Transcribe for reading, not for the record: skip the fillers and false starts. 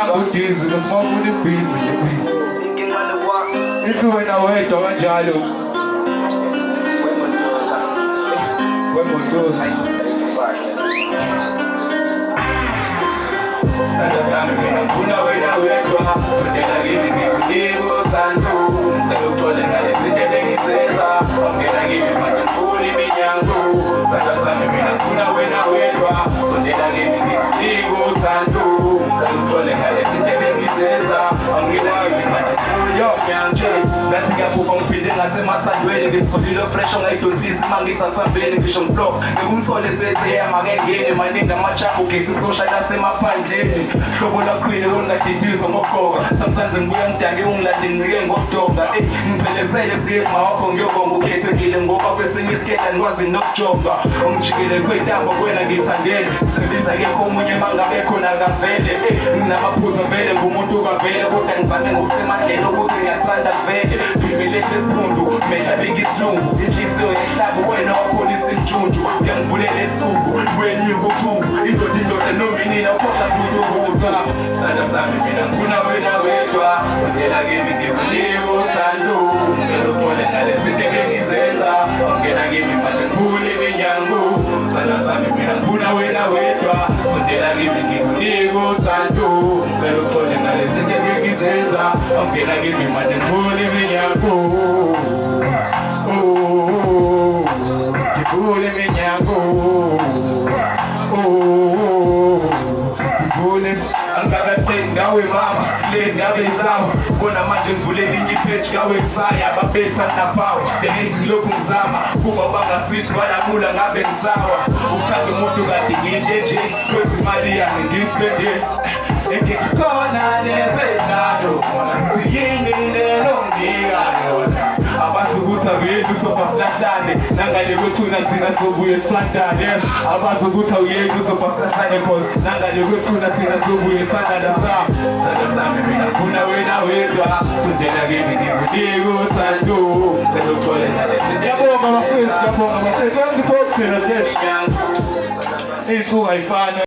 nangojizi nosifuna ibhizi ithi wena wedwa kanjalo wemontoza sanda sami mina ngifuna wena wedwa sondela kimi ngikunike uthando ngicela uxole ngale zinto ebengizenza ongena kimi manje ngifuna iminyango sanda sami mina ngifuna wena wedwa sondela kimi ngikunike uthando ngicela uxole ngale zinto ebengizenza ongena kimi manje ngifuna iminyango ngathi ngiyabuka ngiphinde ngasemathandweni ngitholile pressure ngayidonsisi mangisasambeni ngisho ngiblock ngikumthole seseyama ngengene maningi amachapo gethi social asemaphandleni hlobo lakhwini ongadidizwa ngokugqoka sometimes ngibuya ngidake ungilande ngicike ngokudonga ngiphelezele siye mawakho ngiyobonga ukhethekile ngoba kwesinye isikhetha ngikwazi nokujoga ungijikelezwe intambo kwena ngithandele sebiza kekho omunye mangabekho nakavele nginamaphuzo vele ngumuntu kavele kodwa ngizame ngokusemandleni ukuthi ngiyathanda vele ngibelete isifundu mehla bengisilungu inhliziyo yahlaba wena wakholisa imjunju uyangibulela ebusuku wenyuka ubuthungu indoda nominina ukhokha kudukuza sanda sami mina ngifuna wena wedwa sondela kimi ngikunike uthando ngicela uxole ngale zinto ebengizenza ongena kimi manje ngifuna iminyango sanda sami mina ngifuna wena wedwa sondela kimi ngikunike uthando ngicela uxole ngale zinto ebengizenza ongena kimi manje ngifuna iminyango ngifuna iminyango angikakatheni ngawe mama le ngabe izama bona manje ngivule elinye ipage ngawe kusaya ababetha napawa bengenzi ngilokhu ngizama kuba bangaswithi walamula ngabe ngisawa uthanda umuntu kade ngiyinto enje kwenza imali yami ngiyisipende engikhona nezendalo siyini lelo ngiyayona abazi ukuthi awuyeki usopha silahlane nangale kwethuna thina sobuye sisandane abazi ukuthi awuyeki usopha silahlane cause nangale kwethuna thina sobuye sandane sanda sami mina ngifuna wena wedwa sondela kimi ngikunike uthando ngicela uxole ngale zinto ngiyabonga bafethu ngiyabonga bafethu ngifuna ukuphila sena isuka ayifana